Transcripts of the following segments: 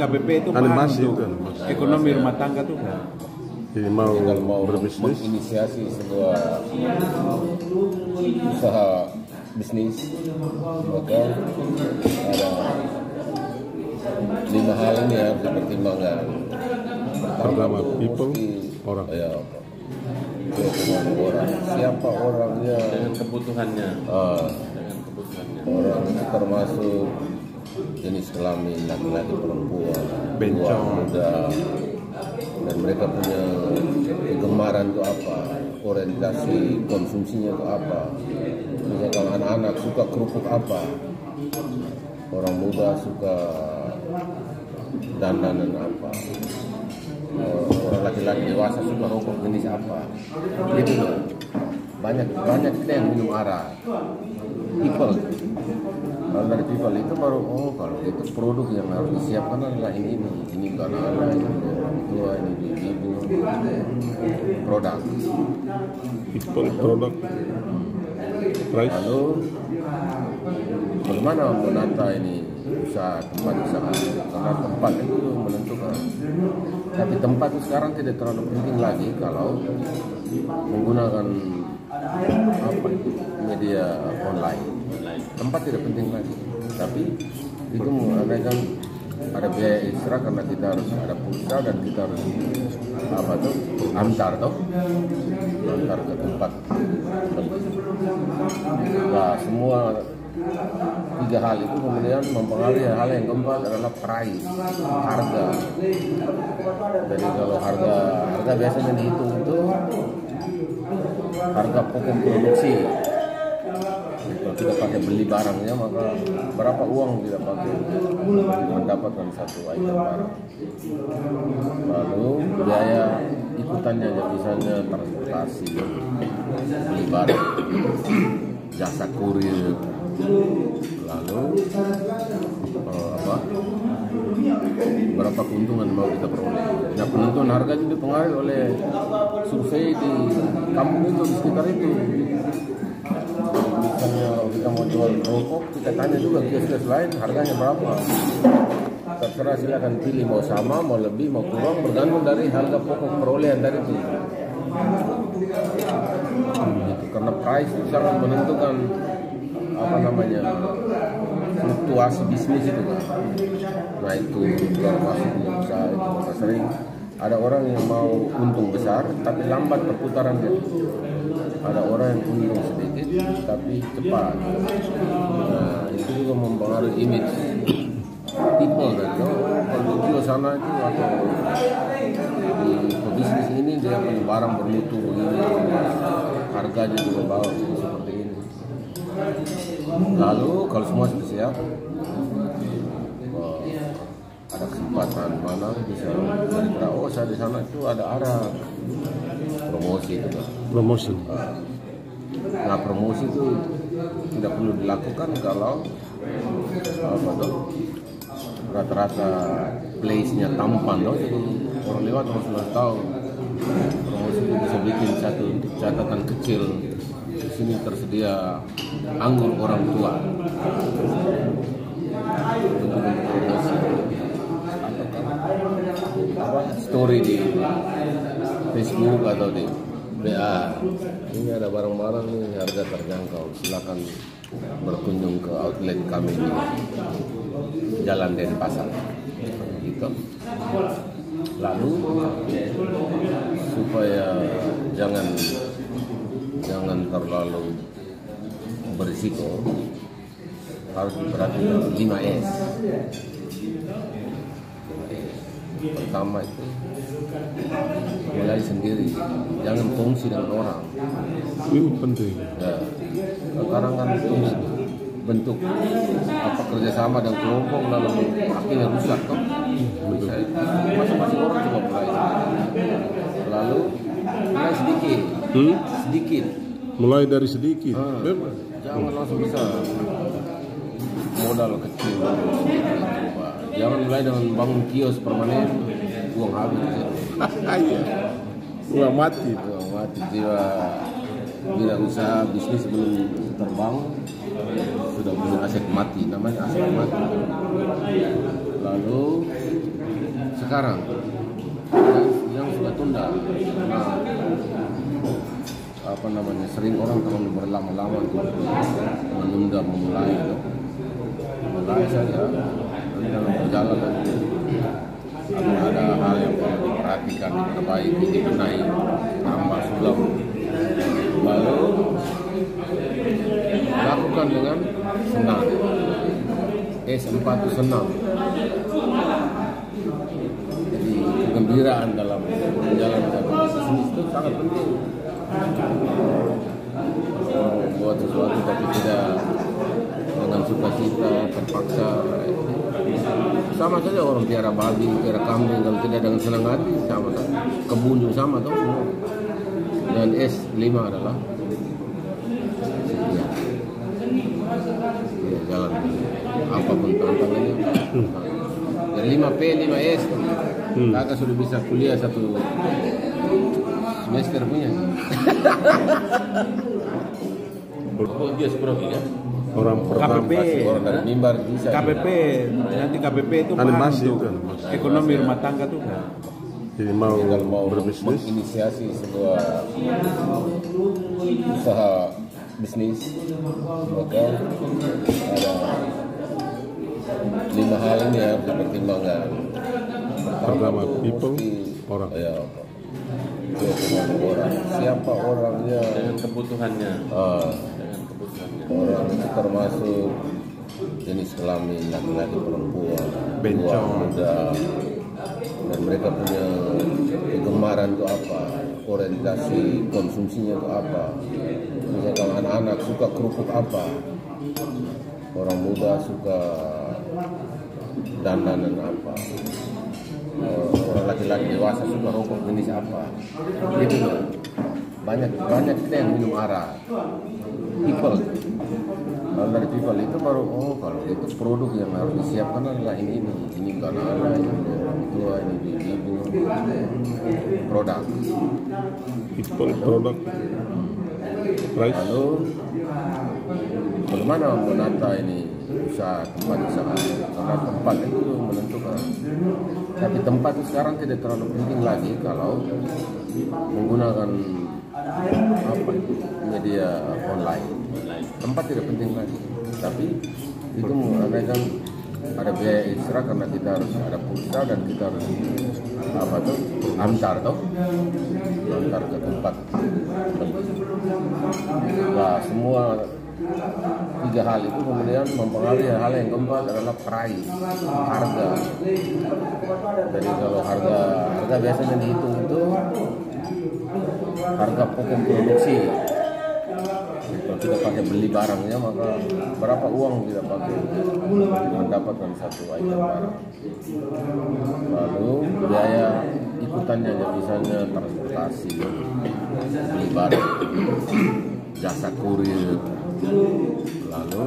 KPP itu Animasi untuk itu, animasi. ekonomi rumah tangga tuh kan. Jadi Kalau mau berbisnis, menginisiasi sebuah usaha bisnis, maka ada 5 hal ini harus dipertimbangkan. pertama people, mesti, orang. ya, orang. Siapa orangnya? Dengan kebutuhannya. Dengan kebutuhannya. Orang itu termasuk jenis kelamin laki-laki, perempuan, Bencong. tua, muda, dan mereka punya kegemaran itu apa, orientasi konsumsinya itu apa. Misalkan anak-anak suka kerupuk apa, orang muda suka dandanan apa, orang laki-laki dewasa suka rokok jenis apa, gitu loh. Banyak kita yang minum arak. People, kalau dari people itu baru kalau itu produk yang harus disiapkan adalah ini bukan anak, ini orang tua, ini ibu, produk. People, produk, price. Lalu bagaimana menata ini usaha, tempat usaha, karena tempat itu menentukan. Tapi tempat itu sekarang tidak terlalu penting lagi kalau menggunakan media online. Tempat tidak penting lagi, tapi itu mengadakan ada biaya ekstra karena kita harus ada pulsa dan kita harus antar ke tempat. Nah, semua 3 hal itu kemudian mempengaruhi hal yang keempat adalah price, harga. Jadi kalau harga biasanya dihitung itu harga pokok produksi. Kalau kita pakai beli barangnya, maka berapa uang kita pakai mendapatkan satu item barang. Lalu biaya ikutannya, misalnya transportasi, beli barang, jasa kurir, lalu berapa keuntungan mau kita peroleh. Nah, penentuan harga juga dipengaruhi oleh survei di kampung itu, di sekitar itu. Misalnya kalau kita mau jual rokok, kita tanya juga kios-kios lain harganya berapa. Terserah, silakan pilih mau sama, mau lebih, mau kurang, bergantung dari harga pokok perolehan dari itu. Karena price itu sangat menentukan fluktuasi bisnis itu kan. Nah itu termasuk usaha itu, maka sering ada orang yang mau untung besar tapi lambat perputarannya. Ada orang yang untung sedikit tapi cepat. Nah itu juga mempengaruhi image people kan. Kalau di jual sana itu atau di bisnis ini dia punya barang bermutu begini, harganya juga bawah seperti ini. Lalu kalau semua sudah siap, ada kesempatan mana bisa cerita, saya di sana itu ada promosi itu kan. Promosi. Nah promosi itu tidak perlu dilakukan kalau rata-rata place-nya tampan loh, jadi orang lewat harus tahu. Promosi itu bisa bikin satu catatan kecil. Di sini tersedia anggur orang tua. Story di Facebook atau di BA. Ini ada barang-barang nih harga terjangkau. Silakan berkunjung ke outlet kami di Jalan Denpasar. Gitu. Lalu supaya jangan terlalu berisiko, harus diperhatikan 5S. Pertama itu mulai sendiri, jangan kongsi dengan orang. Ini penting. Ya, sekarang kan itu bentuk kerjasama dan kelompok lalu akhirnya rusak kan. Masing-masing orang coba mulai. Lalu mulai sedikit. Mulai dari sedikit. Jangan langsung bisa modal kecil. Jangan mulai dengan bangun kios permanen, uang habis. Iya. Uang mati. Jiwa bila usaha bisnis sebelum terbangun sudah punya aset mati, namanya aset mati. Lalu sekarang yang sudah tunda karena apa namanya, sering orang terlalu berlama-lama untuk menunda memulai saja. Nanti dalam perjalanan akan ada hal yang perlu diperhatikan, diperbaiki, dibenahi, tambah sulam, lalu lakukan dengan senang. S4 itu senang. Jadi kegembiraan dalam menjalankan bisnis itu sangat penting. Buat sesuatu tapi tidak dengan sukacita, terpaksa. Sama saja orang piara babi, piara kambing, kalau tidak dengan senang hati, sama saja. Kebun juga sama tuh semua. Dan S5 adalah setia. Ya, jalan apapun tantangannya. Dan 5P, 5S tuh. Kakak sudah bisa kuliah 1 semester punya. Oh, dia seprogi kan? Orang program KPP, orang dari mimbar bisa. KPP, nanti KPP itu animasi untuk kan, ekonomi rumah tangga tuh. jadi mau Tinggal mau berbisnis. menginisiasi sebuah usaha bisnis, maka ada 5 hal ini harus dipertimbangkan. Pertama, tuh people, mesti- orang. Ya, orang. Siapa orangnya? Dengan kebutuhannya. Dengan kebutuhannya. Orang itu termasuk jenis kelamin laki-laki, perempuan, Bencong. tua, muda, dan mereka punya kegemaran itu apa, orientasi konsumsinya itu apa. Misalkan anak-anak suka kerupuk apa, orang muda suka dandanan apa, orang laki-laki dewasa suka rokok jenis apa. Gitu loh. Banyak kita yang minum arak. People. Kalau dari people itu baru, oh kalau itu produk yang harus disiapkan adalah ini karena ada ini orang tua, ini ibu, produk. People, produk, price. Lalu bagaimana menata ini usaha, tempat usaha? Karena tempat itu menentukan. Tapi tempat itu sekarang tidak terlalu penting lagi kalau menggunakan apa itu, media online. Tempat tidak penting lagi, tapi itu mengadakan ada biaya ekstra karena kita harus ada pulsa dan kita harus apa tuh antar ke tempat. Nah, semua 3 hal itu kemudian mempengaruhi hal yang keempat adalah price, harga. Jadi kalau harga biasanya dihitung itu harga pokok produksi. Kalau kita pakai beli barangnya, maka berapa uang kita pakai mendapatkan satu item barang. Lalu biaya ikutannya, misalnya transportasi, beli barang, jasa kurir, lalu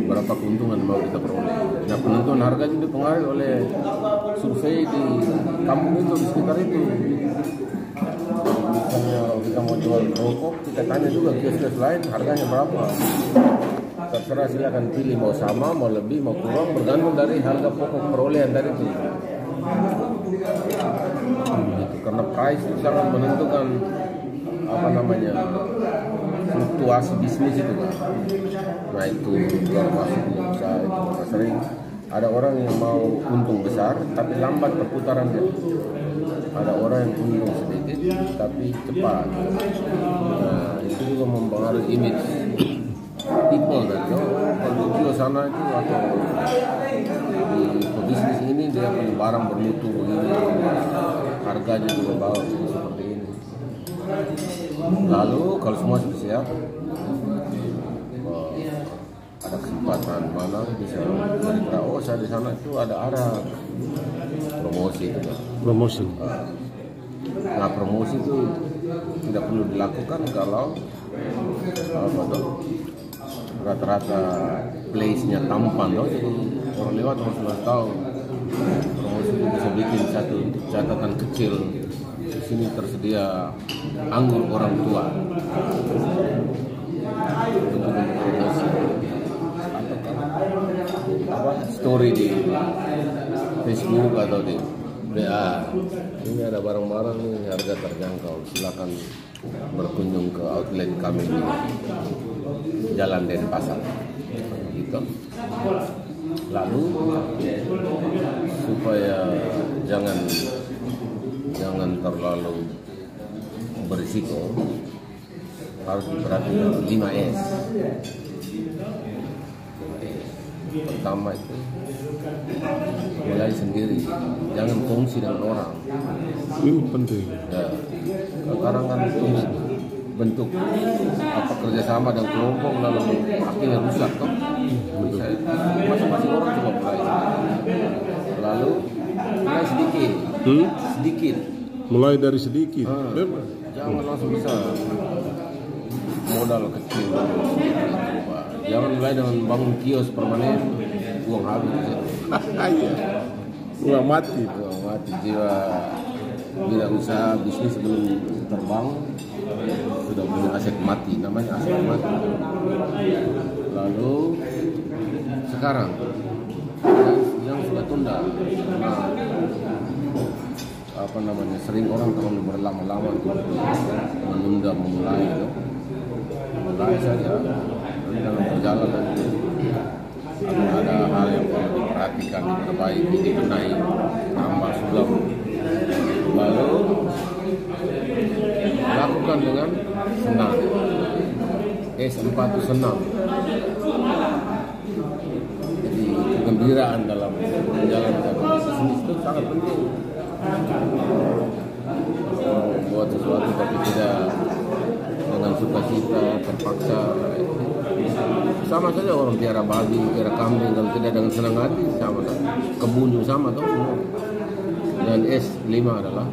berapa keuntungan mau kita peroleh. Nah, penentuan harga juga dipengaruhi oleh survei di kampung itu, di sekitar itu. Misalnya kalau kita mau jual rokok, kita tanya juga kios-kios lain harganya berapa. Terserah, silakan pilih mau sama, mau lebih, mau kurang, bergantung dari harga pokok perolehan dari itu. Gitu. Karena price itu sangat menentukan apa namanya, fluktuasi bisnis itu kan. Nah itu keluar masuk usaha itu sering ada orang yang mau untung besar tapi lambat perputarannya. Ada orang yang untung sedikit tapi cepat. Nah itu juga mempengaruhi image people dan kalau di sana itu atau di bisnis ini dia punya barang bermutu begini, harganya juga bawah seperti ini. Lalu kalau semua sudah siap, ada kesempatan mana bisa cerita, oh saya di sana itu ada promosi itu. Promosi. Nah promosi itu tidak perlu dilakukan kalau rata-rata place-nya tampan loh, jadi orang lewat orang sudah tahu. Promosi itu bisa bikin satu catatan kecil, di sini tersedia anggur orang tua. Itu promosi. Atau apa story di Facebook atau di WA. Ini ada barang-barang nih harga terjangkau. Silakan berkunjung ke outlet kami di Jalan Denpasar. Gitu. Lalu supaya jangan terlalu berisiko, harus diperhatikan 5S. Pertama itu mulai sendiri, jangan kongsi dengan orang. Ini penting. Ya, sekarang kan bentuk kerjasama dan kelompok lalu akhirnya rusak toh. Masing-masing orang coba mulai. Lalu mulai sedikit. Mulai dari sedikit. Jangan langsung bisa modal kecil. Jangan mulai dengan bangun kios permanen, uang habis. Iya. Uang mati. Jiwa bila usaha bisnis belum terbangun sudah punya aset mati, namanya aset mati. Lalu sekarang yang sudah tunda, sering orang terlalu berlama-lama untuk menunda memulai itu. Mulai saja, nanti dalam perjalanan ada hal yang perlu diperhatikan, diperbaiki, dibenahi, tambah sulam. Lalu lakukan dengan senang. S4 itu senang. Jadi kegembiraan dalam menjalankan bisnis itu sangat penting. Buat sesuatu tapi tidak dengan sukacita, terpaksa. Sama saja orang piara babi, piara kambing, kalau tidak dengan senang hati sama. Kebun juga sama toh. Dan S5 adalah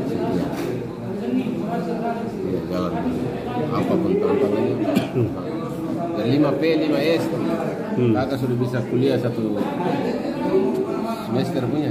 setia. Ya, jalan apapun tantangannya. Dan 5P, 5S kakak sudah bisa kuliah 1 semester punya.